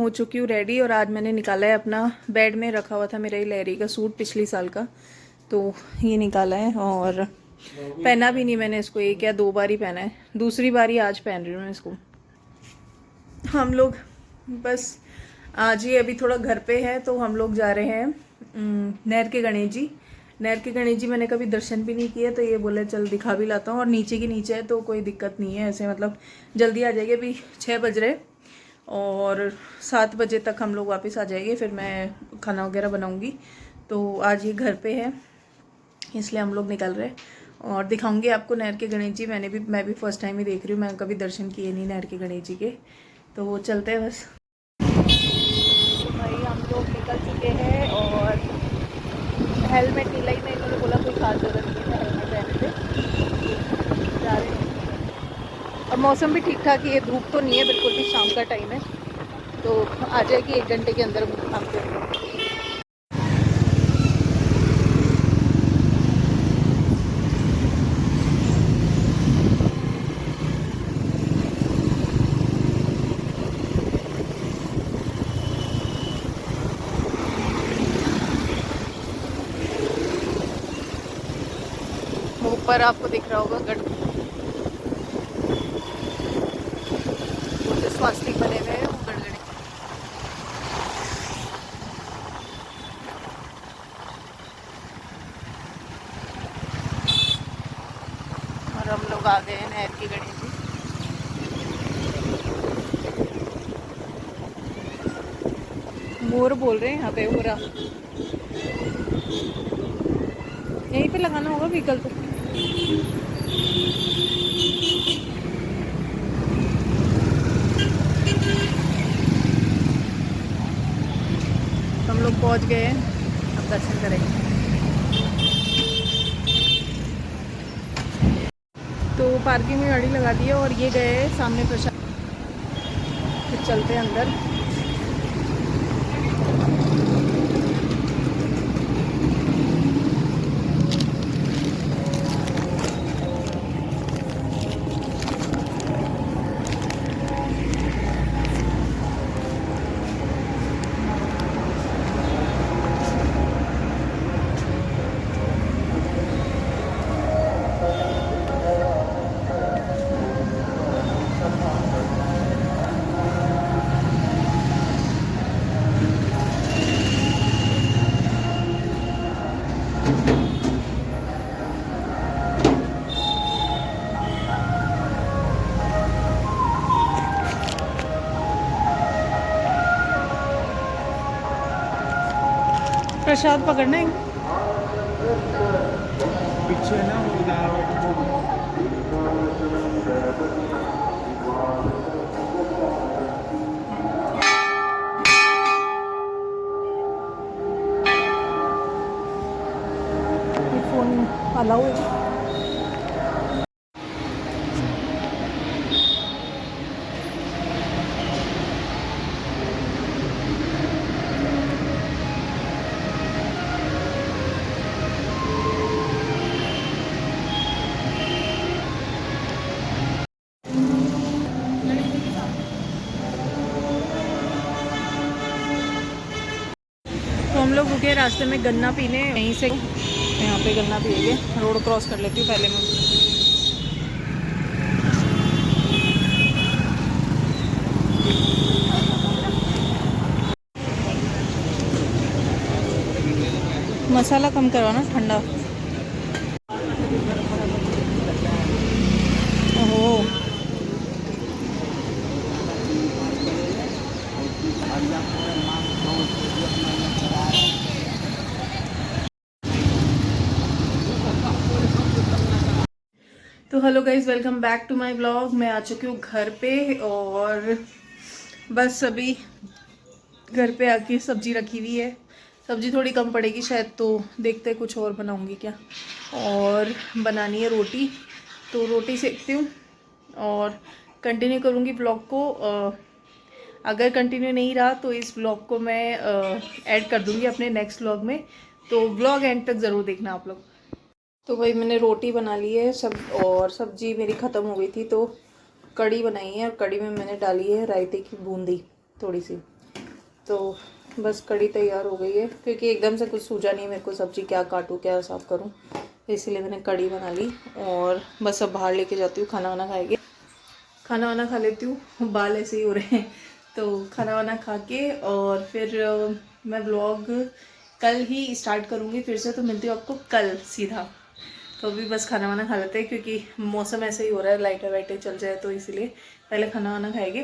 हो चुकी हूँ रेडी और आज मैंने निकाला है अपना बेड में रखा हुआ था मेरा ये लहरी का सूट पिछले साल का, तो ये निकाला है और पहना भी नहीं मैंने इसको, एक या दो बार ही पहना है, दूसरी बार ही आज पहन रही हूँ इसको। हम लोग बस आज ही अभी थोड़ा घर पे है तो हम लोग जा रहे हैं नहर के गणेश जी। नहर के गणेश जी मैंने कभी दर्शन भी नहीं किए तो ये बोले चल दिखा भी लाता हूँ, और नीचे की नीचे है तो कोई दिक्कत नहीं है, ऐसे मतलब जल्दी आ जाएगी। अभी 6 बज रहे और 7 बजे तक हम लोग वापस आ जाएंगे, फिर मैं खाना वगैरह बनाऊंगी। तो आज ये घर पे है इसलिए हम लोग निकल रहे हैं और दिखाऊंगी आपको नहर के गणेश जी। मैं भी फर्स्ट टाइम ही देख रही हूँ, मैं कभी दर्शन किए नहीं नहर के गणेश जी के, तो वो चलते हैं बस। तो भाई हम लोग निकल चुके हैं और हेलमेट नहीं लाई, मैं इन्होंने बोला कोई खास जरूरत नहीं है हेलमेट पहनने से, जा रहे हैं। और मौसम भी ठीक ठाक ही है, धूप तो नहीं है बिल्कुल भी, शाम का टाइम है तो आ जाएगी 1 घंटे के अंदर आपको। ऊपर आपको दिख रहा होगा गढ़, जो स्वास्तिक बने हुए हैं वो गड़गड़े। और हम लोग आ गए हैं नहर की गणेश जी। मोर बोल रहे हैं यहाँ पे, मोरा यहीं पे लगाना होगा व्हीकल तो। हम लोग पहुँच गए हैं, अब दर्शन करेंगे। तो पार्किंग में गाड़ी लगा दी है और ये गए सामने प्रसाद, फिर चलते हैं अंदर। प्रसाद पकड़ना है पीछे ना फोन अलाउ है। तो हम लोग रुके रास्ते में गन्ना पीने, यहीं से यहाँ पे गन्ना पिएंगे। रोड क्रॉस कर लेती हूँ पहले मैं। मसाला कम करवाना, ठंडा। ओहो तो hello guys, welcome back to my blog. मैं आ चुकी हूँ घर पे और बस अभी घर पे आके सब्जी रखी हुई है। सब्जी थोड़ी कम पड़ेगी शायद, तो देखते हैं कुछ और बनाऊंगी क्या। और बनानी है रोटी, तो रोटी सेकती हूँ और कंटिन्यू करूँगी ब्लॉग को। अगर कंटिन्यू नहीं रहा तो इस ब्लॉग को मैं ऐड कर दूँगी अपने नेक्स्ट ब्लॉग में, तो ब्लॉग एंड तक ज़रूर देखना आप लोग। तो भाई मैंने रोटी बना ली है सब, और सब्जी मेरी ख़त्म हो गई थी तो कड़ी बनाई है, और कड़ी में मैंने डाली है रायते की बूंदी थोड़ी सी। तो बस कड़ी तैयार हो गई है, क्योंकि एकदम से कुछ सूझा नहीं मेरे को सब्ज़ी क्या काटूँ क्या साफ़ करूँ, इसीलिए मैंने कड़ी बना ली। और बस अब बाहर लेके जाती हूँ, खाना वाना खाएंगे, खाना वाना खा लेती हूँ। बाल ऐसे ही हो रहे हैं, तो खाना वाना खा के और फिर मैं व्लॉग कल ही स्टार्ट करूँगी फिर से। तो मिलती हूँ आपको कल सीधा। तो अभी बस खाना वाना खा लेते हैं, क्योंकि मौसम ऐसे ही हो रहा है, लाइटें वाइटें चल जाए, तो इसीलिए पहले खाना वाना खाएंगे,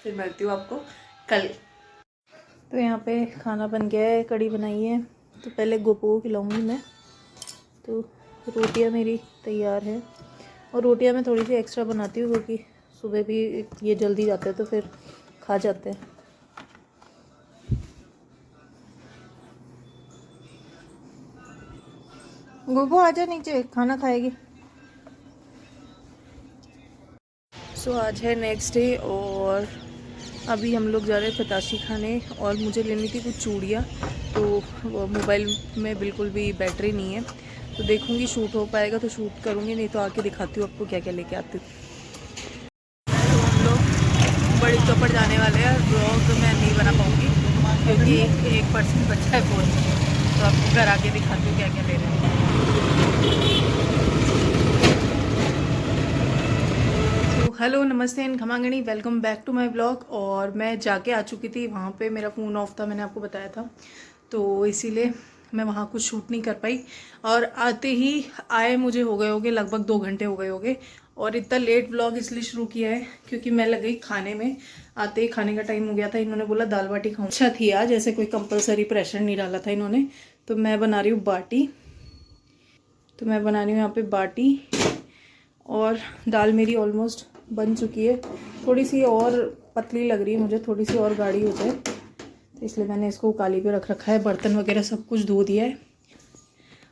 फिर मिलती हूँ आपको कल। तो यहाँ पे खाना बन गया है, कड़ी बनाई है, तो पहले गोपू को खिलाऊँगी मैं। तो रोटियाँ मेरी तैयार है, और रोटियाँ मैं थोड़ी सी एक्स्ट्रा बनाती हूँ, क्योंकि सुबह भी ये जल्दी जाते हैं तो फिर खा जाते हैं। गोपू आजा नीचे, खाना खाएगी। सो आज है नेक्स्ट डे, और अभी हम लोग जा रहे हैं पताशी खाने, और मुझे लेनी थी कुछ चूड़ियाँ, तो मोबाइल में बिल्कुल भी बैटरी नहीं है, तो देखूँगी शूट हो पाएगा तो शूट करूँगी, नहीं तो आके दिखाती हूँ आपको क्या क्या लेके आती हूँ। तो हम लोग बड़ी चौपड़ जाने वाले हैं, ब्लॉग मैं नहीं बना पाऊँगी क्योंकि 1% बचा है फ़ोन, तो आपको घर आके दिखाती हूँ क्या क्या ले रहे हैं। Hello namaste and Khammaghani, welcome back to my blog. और मैं जाके आ चुकी थी वहाँ पे, मेरा फ़ोन ऑफ था, मैंने आपको बताया था, तो इसीलिए मैं वहाँ कुछ शूट नहीं कर पाई। और आते ही आए मुझे हो गए होंगे लगभग 2 घंटे हो गए होंगे। और इतना लेट ब्लॉग इसलिए शुरू किया है क्योंकि मैं लग गई खाने में। आते ही खाने का टाइम हो गया था, इन्होंने बोला दाल बाटी खाऊँ। अच्छा थी आज, जैसे कोई कंपलसरी प्रेशर नहीं डाला था इन्होंने। तो मैं बना रही हूँ बाटी, तो मैं बना रही हूँ यहाँ पर बाटी, और दाल मेरी ऑलमोस्ट बन चुकी है। थोड़ी सी और पतली लग रही है मुझे, थोड़ी सी और गाढ़ी हो जाए, तो इसलिए मैंने इसको उकाली पे रख रखा है। बर्तन वगैरह सब कुछ धो दिया है।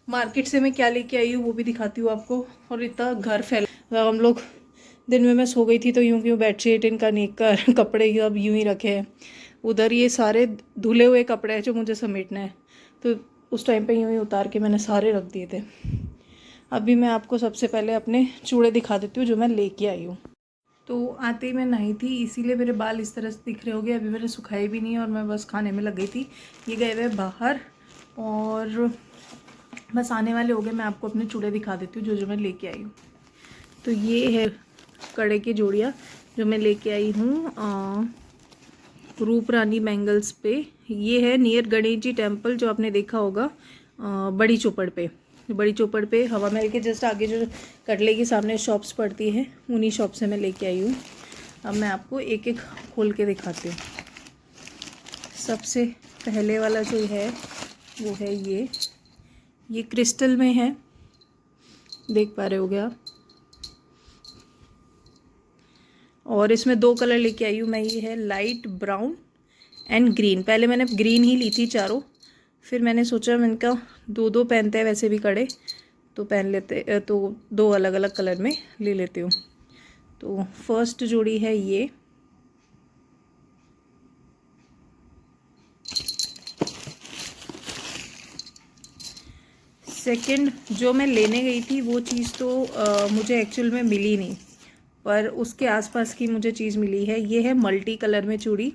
मार्केट से मैं क्या लेके आई हूँ वो भी दिखाती हूँ आपको। और इतना घर फैला, हम लोग दिन में मैं सो गई थी तो यूँ क्यों बेडशीट, इनका नेकर, कपड़े अब यूँ ही रखे हैं। उधर ये सारे धुले हुए कपड़े हैं जो मुझे समेटना है, तो उस टाइम पे यूँ ही उतार के मैंने सारे रख दिए थे। अभी मैं आपको सबसे पहले अपने चूड़े दिखा देती हूँ जो मैं लेके आई हूँ। तो आते ही मैं नहाई थी, इसीलिए मेरे बाल इस तरह से दिख रहे होंगे। अभी मैंने सुखाए भी नहीं और मैं बस खाने में लग गई थी। ये गए हुए बाहर और बस आने वाले हो गए। मैं आपको अपने चूड़े दिखा देती हूँ जो जो मैं लेके आई हूँ। तो ये है कड़े की जोड़ियाँ जो मैं लेके आई हूँ रूप रानी बैंगल्स पे। ये है नियर गणेश जी टेम्पल, जो आपने देखा होगा बड़ी चौपड़ पे। बड़ी चौपड़ पे हवा महल के जस्ट आगे जो कटले के सामने शॉप्स पड़ती है, उन्हीं शॉप से मैं लेके आई हूँ। अब मैं आपको एक एक खोल के दिखाती हूँ। सबसे पहले वाला जो है वो है ये क्रिस्टल में है, देख पा रहे होगे आप। और इसमें 2 कलर लेके आई हूँ मैं। ये है लाइट ब्राउन एंड ग्रीन। पहले मैंने ग्रीन ही ली थी चारों, फिर मैंने सोचा मैंने कहा 2-2 पहनते हैं वैसे भी कड़े, तो पहन लेते, तो 2 अलग अलग कलर में ले लेती हूँ। तो फर्स्ट जोड़ी है ये, सेकंड जो मैं लेने गई थी वो चीज़ तो मुझे एक्चुअल में मिली नहीं, पर उसके आसपास की मुझे चीज़ मिली है। ये है मल्टी कलर में चूड़ी।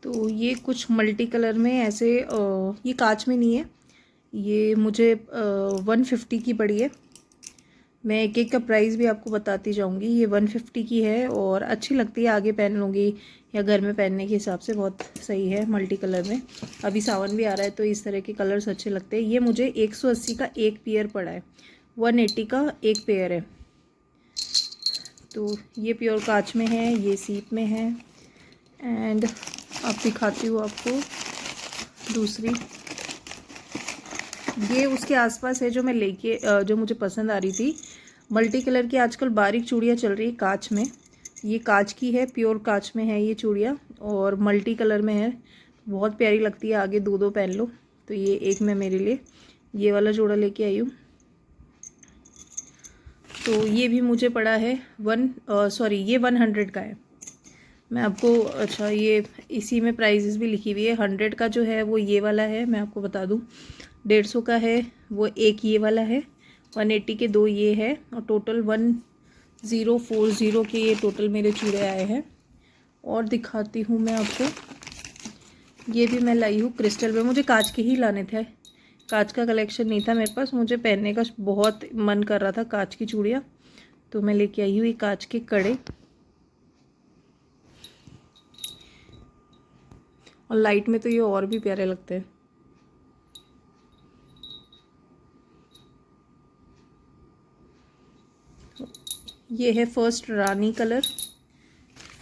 तो ये कुछ मल्टी कलर में ऐसे ये कांच में नहीं है, ये मुझे 150 की पड़ी है। मैं एक एक का प्राइस भी आपको बताती जाऊंगी। ये 150 की है और अच्छी लगती है, आगे पहन लूँगी या घर में पहनने के हिसाब से बहुत सही है मल्टी कलर में। अभी सावन भी आ रहा है तो इस तरह के कलर्स अच्छे लगते हैं। ये मुझे 180 का एक पेयर पड़ा है, 180 का एक पेयर है। तो ये प्योर कांच में है, ये सीप में है। एंड अब दिखाती हूँ आपको दूसरी। ये उसके आसपास है जो मैं लेके जो मुझे पसंद आ रही थी। मल्टी कलर की आजकल बारीक चूड़ियाँ चल रही है कांच में। ये कांच की है, प्योर कांच में है ये चूड़ियाँ, और मल्टी कलर में है, बहुत प्यारी लगती है। आगे 2-2 पहन लो। तो ये एक मैं मेरे लिए ये वाला जोड़ा लेके आई हूँ। तो ये भी मुझे पड़ा है ये 100 का है। मैं आपको अच्छा ये इसी में प्राइजेस भी लिखी हुई है। 100 का जो है वो ये वाला है, मैं आपको बता दूँ। 150 का है वो एक ये वाला है, 180 के 2 ये है, और टोटल 1040 के ये टोटल मेरे चूड़े आए हैं। और दिखाती हूँ मैं आपको ये भी मैं लाई हूँ क्रिस्टल में। मुझे कांच के ही लाने थे, कांच का कलेक्शन नहीं था मेरे पास। मुझे पहनने का बहुत मन कर रहा था कांच की चूड़ियाँ, तो मैं लेके आई हूँ ये कांच के कड़े। और लाइट में तो ये और भी प्यारे लगते हैं। ये है फर्स्ट रानी कलर,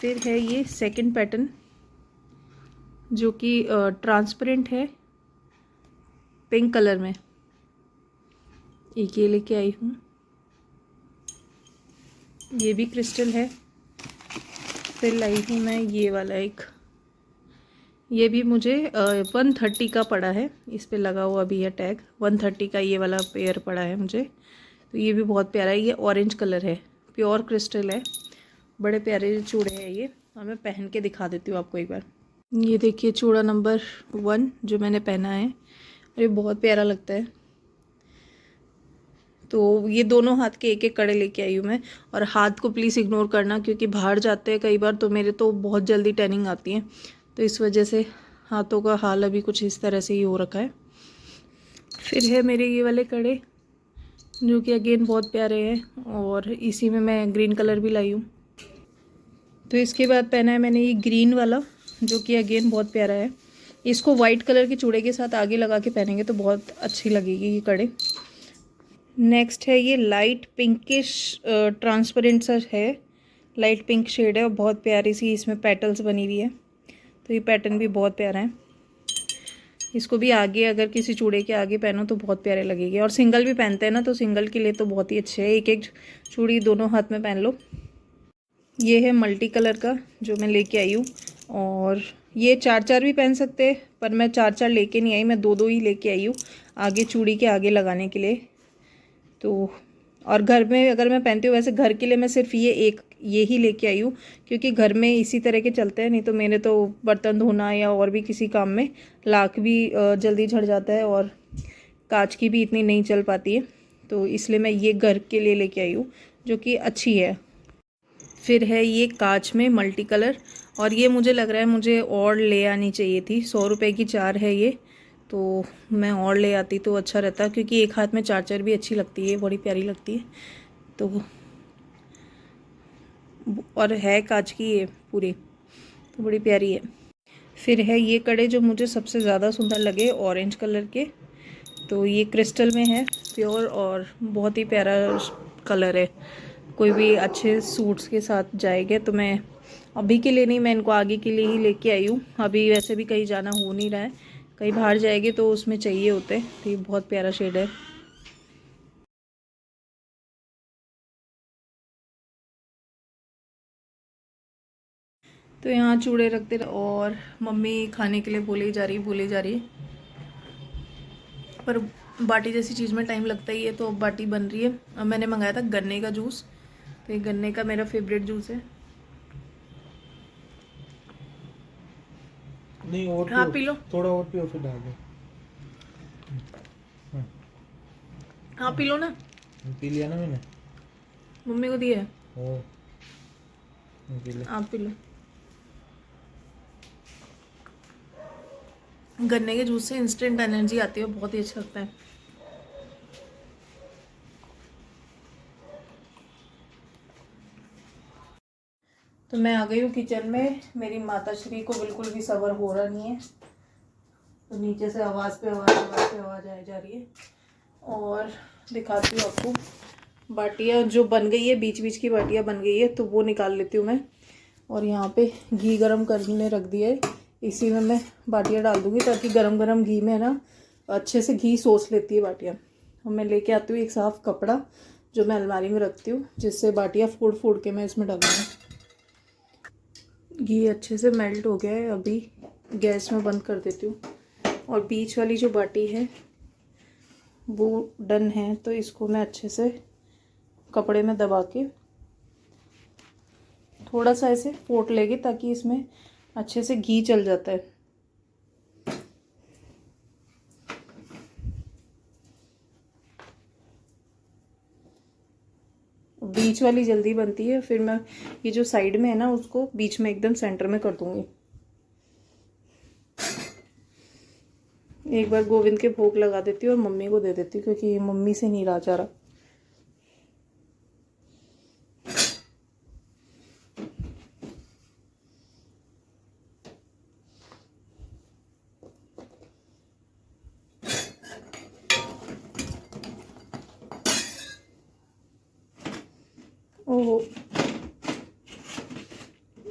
फिर है ये सेकंड पैटर्न जो कि ट्रांसपेरेंट है पिंक कलर में, एक ये लेके आई हूँ। ये भी क्रिस्टल है। फिर लाई हूँ मैं ये वाला एक, ये भी मुझे 130 का पड़ा है, इस पे लगा हुआ भी है टैग 130 का। ये वाला पेयर पड़ा है मुझे, तो ये भी बहुत प्यारा है। ये ऑरेंज कलर है, प्योर क्रिस्टल है, बड़े प्यारे चूड़े हैं ये। और मैं पहन के दिखा देती हूँ आपको एक बार। ये देखिए चूड़ा नंबर 1 जो मैंने पहना है, और ये बहुत प्यारा लगता है। तो ये दोनों हाथ के एक एक कड़े लेके आई हूँ मैं। और हाथ को प्लीज़ इग्नोर करना, क्योंकि बाहर जाते हैं कई बार तो मेरे तो बहुत जल्दी टैनिंग आती है, तो इस वजह से हाथों का हाल अभी कुछ इस तरह से ही हो रखा है। फिर है मेरे ये वाले कड़े जो कि अगेन बहुत प्यारे हैं, और इसी में मैं ग्रीन कलर भी लाई हूँ। तो इसके बाद पहना है मैंने ये ग्रीन वाला जो कि अगेन बहुत प्यारा है। इसको वाइट कलर के चूड़े के साथ आगे लगा के पहनेंगे तो बहुत अच्छी लगेगी ये कड़े। नेक्स्ट है ये लाइट पिंकिश ट्रांसपेरेंट सा है, लाइट पिंक शेड है और बहुत प्यारी सी इसमें पेटल्स बनी हुई है। तो ये पैटर्न भी बहुत प्यारा है। इसको भी आगे अगर किसी चूड़े के आगे पहनो तो बहुत प्यारे लगेगी, और सिंगल भी पहनते हैं ना, तो सिंगल के लिए तो बहुत ही अच्छे है। एक एक चूड़ी दोनों हाथ में पहन लो। ये है मल्टी कलर का जो मैं लेके आई हूँ, और ये 4-4 भी पहन सकते हैं, पर मैं 4-4 लेके नहीं आई, मैं 2-2 ही लेके आई हूँ आगे चूड़ी के आगे लगाने के लिए। तो और घर में अगर मैं पहनती हूँ, वैसे घर के लिए मैं सिर्फ ये ही लेके आई हूँ, क्योंकि घर में इसी तरह के चलते हैं। नहीं तो मेरे तो बर्तन धोना या और भी किसी काम में लाख भी जल्दी झड़ जाता है, और कांच की भी इतनी नहीं चल पाती है, तो इसलिए मैं ये घर के लिए लेके आई हूँ जो कि अच्छी है। फिर है ये कांच में मल्टी कलर, और ये मुझे लग रहा है मुझे और ले आनी चाहिए थी। 100 रुपये की 4 है ये, तो मैं और ले आती तो अच्छा रहता, क्योंकि एक हाथ में 4-4 भी अच्छी लगती है, बड़ी प्यारी लगती है। तो और है कांच की ये पूरी, तो बड़ी प्यारी है। फिर है ये कड़े जो मुझे सबसे ज़्यादा सुंदर लगे, ऑरेंज कलर के। तो ये क्रिस्टल में है प्योर, और बहुत ही प्यारा कलर है। कोई भी अच्छे सूट्स के साथ जाएंगे, तो मैं अभी के लिए नहीं, मैं इनको आगे के लिए ही लेके आई हूँ। अभी वैसे भी कहीं जाना हो नहीं रहा है, कहीं बाहर जाएंगे तो उसमें चाहिए होते। तो ये बहुत प्यारा शेड है। तो यहाँ चूड़े रखते रहे, और मम्मी खाने के लिए बोली जा रही है, पर बाटी जैसी चीज़ में टाइम लगता ही है, तो बाटी बन रही है। अब मैंने मंगाया था गन्ने का जूस, तो ये गन्ने का मेरा फेवरेट जूस है। नहीं और हाँ पी लो, थोड़ा और पियो फिर डाल दो। हाँ पी लो ना, पी लिया ना मैंने। मम्मी को दिया है, ओ पी ले। आप पी लो। गन्ने के जूस से इंस्टेंट एनर्जी आती है, बहुत ही अच्छा लगता है। तो मैं आ गई हूँ किचन में। मेरी माता श्री को बिल्कुल भी सब्र हो रहा नहीं है, तो नीचे से आवाज़ पे आवाज़ आ जा रही है। और दिखाती हूँ आपको, बाटियाँ जो बन गई है, बीच बीच की बाटियाँ बन गई है, तो वो निकाल लेती हूँ मैं। और यहाँ पे घी गरम करने रख दिया है, इसी में मैं बाटियाँ डाल दूँगी, ताकि गरम गरम घी में ना अच्छे से घी सोख लेती है बाटियाँ। और मैं लेके आती हूँ एक साफ़ कपड़ा जो मैं अलमारी में रखती हूँ, जिससे बाटियाँ फोड़ फोड़ के मैं इसमें डालूँगी। घी अच्छे से मेल्ट हो गया है, अभी गैस में बंद कर देती हूँ। और बीच वाली जो बाटी है वो डन है, तो इसको मैं अच्छे से कपड़े में दबा के थोड़ा सा ऐसे पोंछ लेगी, ताकि इसमें अच्छे से घी चल जाता है। बीच वाली जल्दी बनती है, फिर मैं ये जो साइड में है ना उसको बीच में एकदम सेंटर में कर दूंगी। एक बार गोविंद के भोग लगा देती हूँ और मम्मी को दे देती हूँ, क्योंकि मम्मी से नहीं रहा जा रहा। ओहो,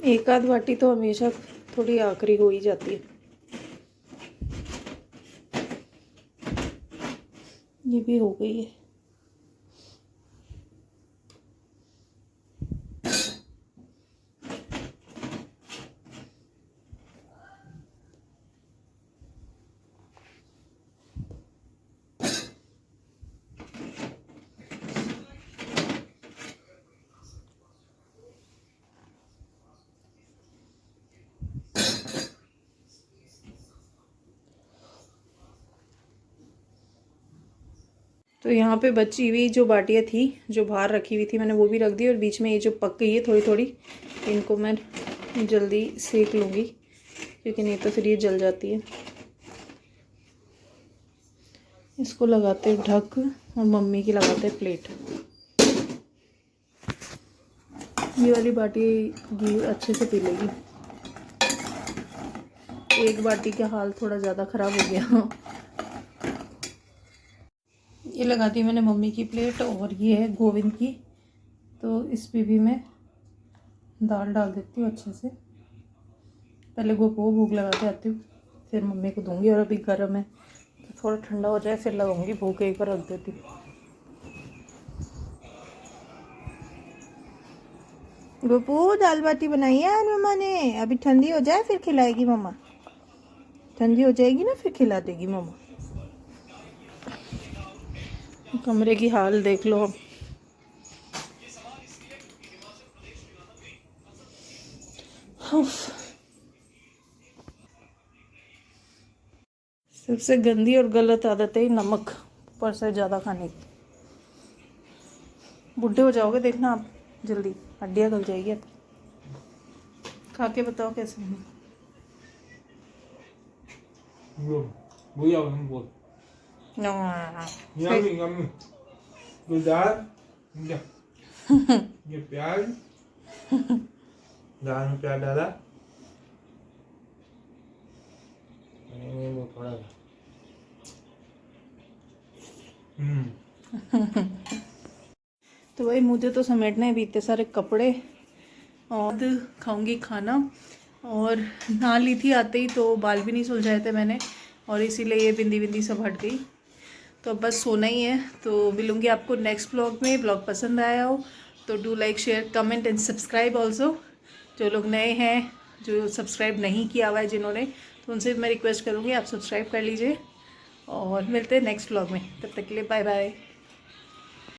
एक आध बाटी तो हमेशा थोड़ी आखिरी हो ही जाती है। ये भी हो गई है। तो यहाँ पे बची हुई जो बाटियाँ थी जो बाहर रखी हुई थी, मैंने वो भी रख दी, और बीच में ये जो पक गई है थोड़ी थोड़ी, इनको मैं जल्दी सेक लूँगी, क्योंकि नहीं तो फिर ये जल जाती है। इसको लगाते ढक और मम्मी की लगाते प्लेट। ये वाली बाटी घी अच्छे से पी लेगी। एक बाटी का हाल थोड़ा ज़्यादा ख़राब हो गया। ये लगा दी मैंने मम्मी की प्लेट, और ये है गोविंद की, तो इस पे भी मैं दाल डाल देती हूँ अच्छे से। पहले गोपो भूख लगा के आती हूँ, फिर मम्मी को दूंगी, और अभी गर्म है तो थोड़ा ठंडा हो जाए फिर लगाऊंगी भूख, एक बार रख देती हूँ। गोपू, दाल बाटी बनाई है आज मम्मा ने, अभी ठंडी हो जाए फिर खिलाएगी मम्मा। ठंडी हो जाएगी ना फिर खिला देगी मम्मा। कमरे की हाल देख लो। सबसे गंदी और गलत आदत है नमक ऊपर से ज़्यादा खाने की। बुढ़े हो जाओगे देखना आप, जल्दी हड्डियाँ गल जाएगी आपकी। खा के बताओ कैसे है। बोल यम्मी यम्मी। तो दाल, ये प्याज, दाल में प्याज डाला, वो थोड़ा तो भाई मुझे तो समेटने हैं इतने सारे कपड़े, और खाऊंगी खाना। और नहा ली थी आते ही, तो बाल भी नहीं सुलझाए थे मैंने, और इसीलिए ये बिंदी बिंदी सब हट गई। तो अब बस सोना ही है। तो मिलूंगी आपको नेक्स्ट ब्लॉग में। ब्लॉग पसंद आया हो तो do like share comment and subscribe also. जो लोग नए हैं, जो सब्सक्राइब नहीं किया हुआ है जिन्होंने, तो उनसे मैं रिक्वेस्ट करूँगी आप सब्सक्राइब कर लीजिए। और मिलते हैं नेक्स्ट ब्लॉग में, तब तक के लिए बाय बाय।